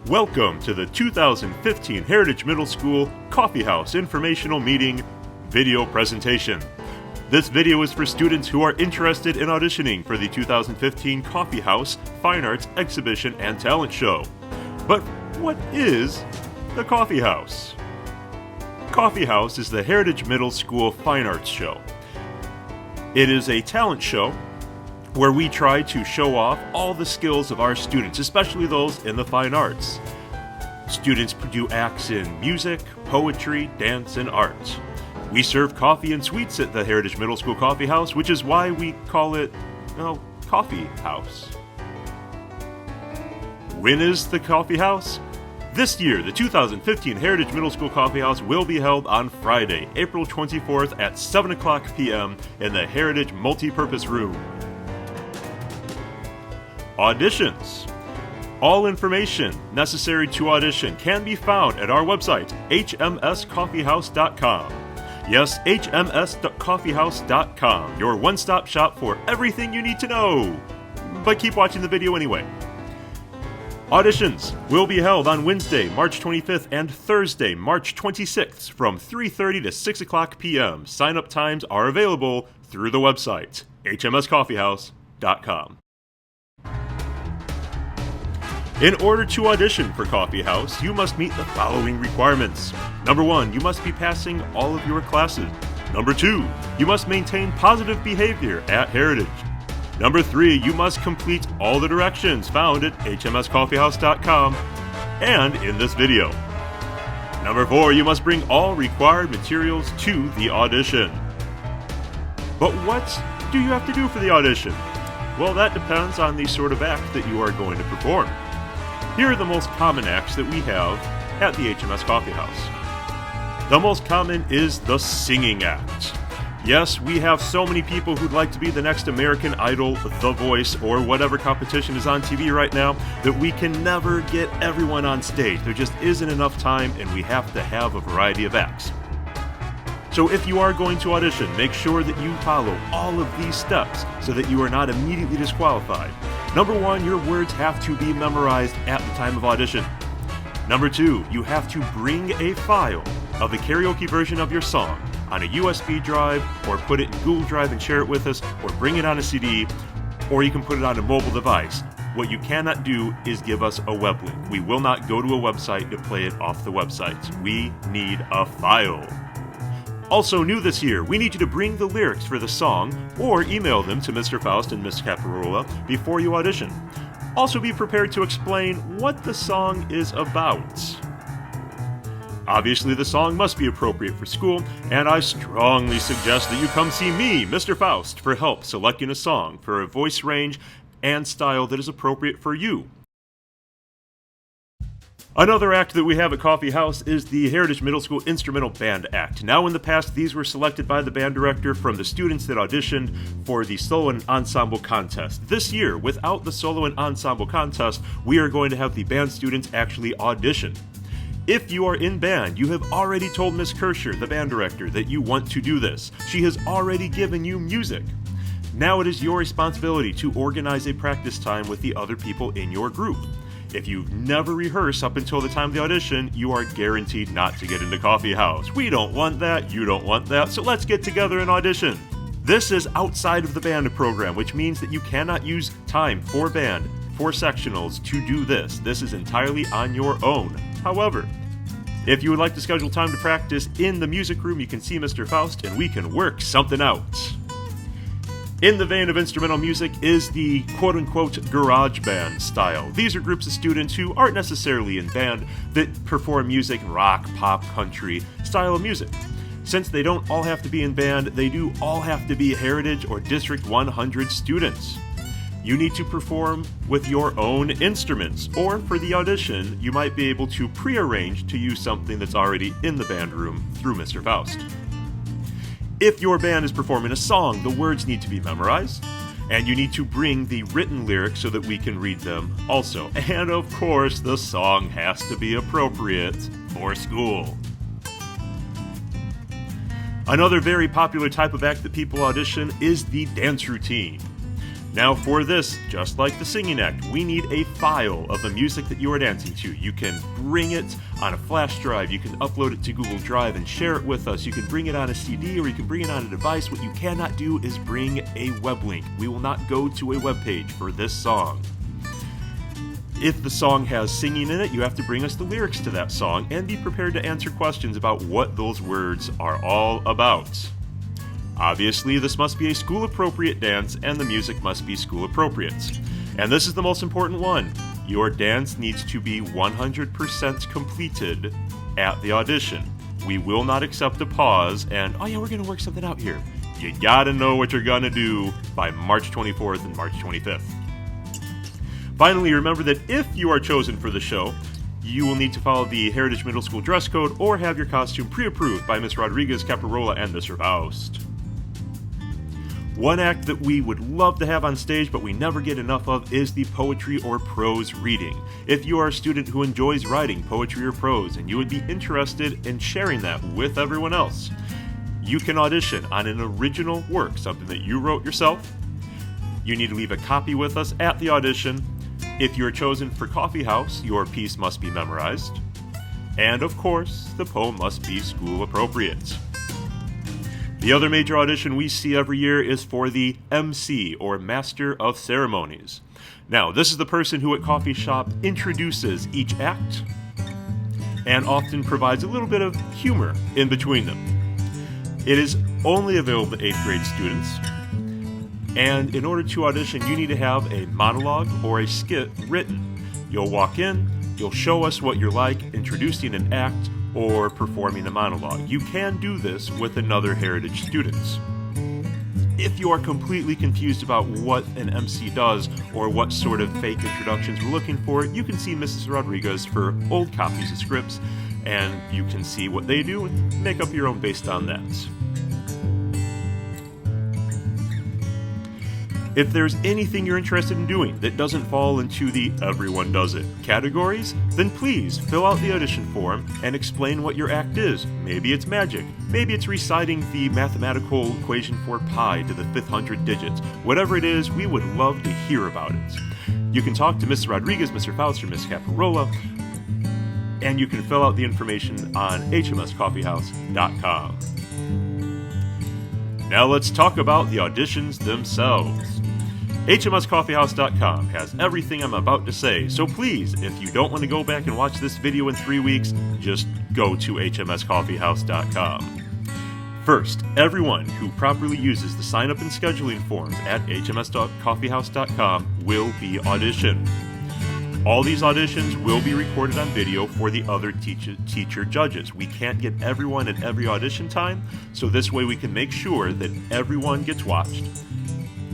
Welcome to the 2015 Heritage Middle School Coffee House Informational Meeting video presentation. This video is for students who are interested in auditioning for the 2015 Coffee House Fine Arts Exhibition and Talent Show. But what is the Coffee House? Coffee House is the Heritage Middle School Fine Arts Show. It is a talent show where we try to show off all the skills of our students, especially those in the fine arts. Students do acts in music, poetry, dance, and art. We serve coffee and sweets at the Heritage Middle School Coffee House, which is why we call it, Coffee House. When is the Coffee House? This year, the 2015 Heritage Middle School Coffee House will be held on Friday, April 24th at 7 o'clock p.m. in the Heritage Multipurpose Room. Auditions. All information necessary to audition can be found at our website, hmscoffeehouse.com. Yes, hmscoffeehouse.com, your one-stop shop for everything you need to know. But keep watching the video anyway. Auditions will be held on Wednesday, March 25th and Thursday, March 26th from 3:30 to 6 o'clock p.m. Sign-up times are available through the website, hmscoffeehouse.com. In order to audition for Coffee House, you must meet the following requirements. Number 1, you must be passing all of your classes. Number 2, you must maintain positive behavior at Heritage. Number 3, you must complete all the directions found at hmscoffeehouse.com and in this video. Number 4, you must bring all required materials to the audition. But what do you have to do for the audition? Well, that depends on the sort of act that you are going to perform. Here are the most common acts that we have at the HMS Coffee House. The most common is the singing act. Yes, we have so many people who'd like to be the next American Idol, The Voice, or whatever competition is on TV right now, that we can never get everyone on stage. There just isn't enough time, and we have to have a variety of acts. So if you are going to audition, make sure that you follow all of these steps so that you are not immediately disqualified. Number 1, your words have to be memorized at the time of audition. Number 2, you have to bring a file of the karaoke version of your song on a USB drive, or put it in Google Drive and share it with us, or bring it on a CD, or you can put it on a mobile device. What you cannot do is give us a web link. We will not go to a website to play it off the website. We need a file. Also new this year, we need you to bring the lyrics for the song or email them to Mr. Faust and Ms. Caparola before you audition. Also be prepared to explain what the song is about. Obviously, the song must be appropriate for school, and I strongly suggest that you come see me, Mr. Faust, for help selecting a song for a voice range and style that is appropriate for you. Another act that we have at Coffee House is the Heritage Middle School Instrumental Band Act. Now, in the past, these were selected by the band director from the students that auditioned for the Solo and Ensemble Contest. This year, without the Solo and Ensemble Contest, we are going to have the band students actually audition. If you are in band, you have already told Ms. Kirscher, the band director, that you want to do this. She has already given you music. Now it is your responsibility to organize a practice time with the other people in your group. If you've never rehearsed up until the time of the audition, you are guaranteed not to get into Coffee House. We don't want that, you don't want that, so let's get together and audition. This is outside of the band program, which means that you cannot use time for band, for sectionals to do this. This is entirely on your own. However, if you would like to schedule time to practice in the music room, you can see Mr. Faust and we can work something out. In the vein of instrumental music is the quote-unquote garage band style. These are groups of students who aren't necessarily in band that perform music, rock, pop, country style of music. Since they don't all have to be in band, they do all have to be Heritage or District 100 students. You need to perform with your own instruments, or for the audition, you might be able to pre-arrange to use something that's already in the band room through Mr. Faust. If your band is performing a song, the words need to be memorized, and you need to bring the written lyrics so that we can read them also. And of course, the song has to be appropriate for school. Another very popular type of act that people audition is the dance routine. Now for this, just like the singing act, we need a file of the music that you are dancing to. You can bring it on a flash drive, you can upload it to Google Drive and share it with us. You can bring it on a CD or you can bring it on a device. What you cannot do is bring a web link. We will not go to a web page for this song. If the song has singing in it, you have to bring us the lyrics to that song and be prepared to answer questions about what those words are all about. Obviously, this must be a school-appropriate dance, and the music must be school-appropriate. And this is the most important one. Your dance needs to be 100% completed at the audition. We will not accept a pause and, oh yeah, we're going to work something out here. You gotta know what you're gonna do by March 24th and March 25th. Finally, remember that if you are chosen for the show, you will need to follow the Heritage Middle School dress code or have your costume pre-approved by Ms. Rodriguez, Caparola, and Mr. Faust. One act that we would love to have on stage but we never get enough of is the poetry or prose reading. If you are a student who enjoys writing poetry or prose and you would be interested in sharing that with everyone else, you can audition on an original work, something that you wrote yourself. You need to leave a copy with us at the audition. If you are chosen for Coffee House, your piece must be memorized. And of course, the poem must be school appropriate. The other major audition we see every year is for the MC, or Master of Ceremonies. Now, this is the person who at Coffee Shop introduces each act and often provides a little bit of humor in between them. It is only available to 8th grade students, and in order to audition, you need to have a monologue or a skit written. You'll walk in, you'll show us what you're like, introducing an act, or performing a monologue. You can do this with another Heritage students. If you are completely confused about what an MC does or what sort of fake introductions we're looking for, you can see Mrs. Rodriguez for old copies of scripts, and you can see what they do and make up your own based on that. If there's anything you're interested in doing that doesn't fall into the everyone does it categories, then please fill out the audition form and explain what your act is. Maybe it's magic. Maybe it's reciting the mathematical equation for pi to the 500th digit. Whatever it is, we would love to hear about it. You can talk to Ms. Rodriguez, Mr. Faust, or Ms. Caparola, and you can fill out the information on hmscoffeehouse.com. Now let's talk about the auditions themselves. HMScoffeehouse.com has everything I'm about to say, so please, if you don't want to go back and watch this video in 3 weeks, just go to HMScoffeehouse.com. First, everyone who properly uses the sign-up and scheduling forms at HMScoffeehouse.com will be auditioned. All these auditions will be recorded on video for the other teacher judges. We can't get everyone at every audition time, so this way we can make sure that everyone gets watched.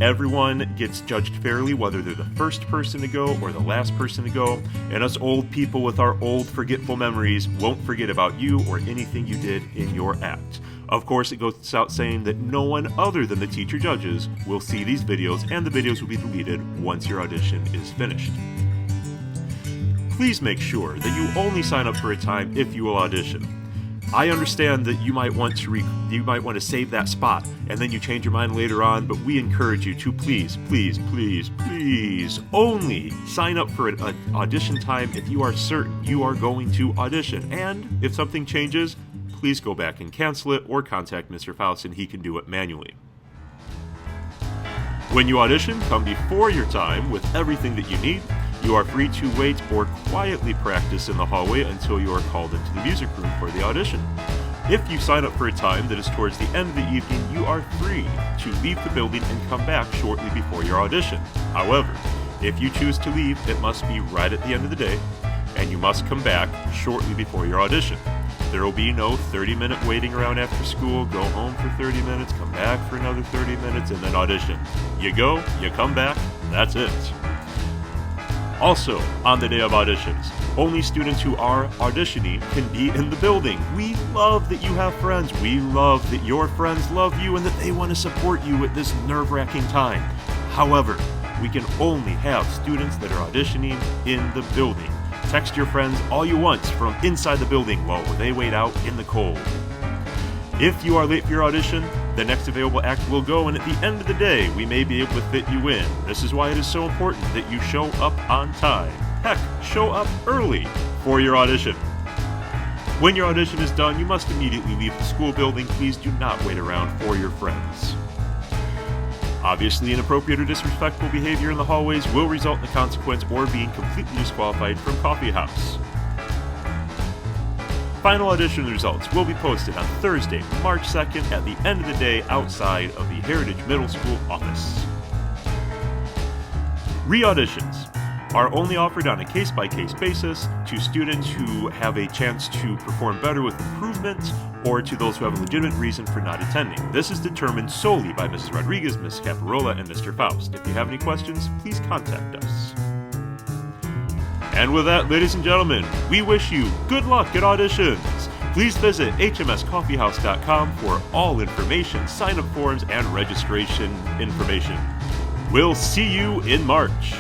Everyone gets judged fairly, whether they're the first person to go or the last person to go, and us old people with our old forgetful memories won't forget about you or anything you did in your act. Of course, it goes without saying that no one other than the teacher judges will see these videos, and the videos will be deleted once your audition is finished. Please make sure that you only sign up for a time if you will audition. I understand that you might want to save that spot and then you change your mind later on, but we encourage you to please only sign up for an audition time if you are certain you are going to audition. And if something changes, please go back and cancel it or contact Mr. Faust and he can do it manually. When you audition, come before your time with everything that you need. You are free to wait or quietly practice in the hallway until you are called into the music room for the audition. If you sign up for a time that is towards the end of the evening, you are free to leave the building and come back shortly before your audition. However, if you choose to leave, it must be right at the end of the day, and you must come back shortly before your audition. There will be no 30-minute waiting around after school, go home for 30 minutes, come back for another 30 minutes, and then audition. You go, you come back, that's it. Also, on the day of auditions, only students who are auditioning can be in the building. We love that you have friends. We love that your friends love you and that they want to support you at this nerve-wracking time. However, we can only have students that are auditioning in the building. Text your friends all you want from inside the building while they wait out in the cold. If you are late for your audition, The next available act will go, and at the end of the day, we may be able to fit you in. This is why it is so important that you show up on time. Heck, show up early for your audition. When your audition is done, you must immediately leave the school building. Please do not wait around for your friends. Obviously, inappropriate or disrespectful behavior in the hallways will result in a consequence or being completely disqualified from Coffee House. Final audition results will be posted on Thursday, March 2nd at the end of the day outside of the Heritage Middle School office. Re-auditions are only offered on a case-by-case basis to students who have a chance to perform better with improvements or to those who have a legitimate reason for not attending. This is determined solely by Mrs. Rodriguez, Ms. Caparola, and Mr. Faust. If you have any questions, please contact us. And with that, ladies and gentlemen, we wish you good luck at auditions. Please visit hmscoffeehouse.com for all information, sign-up forms, and registration information. We'll see you in March.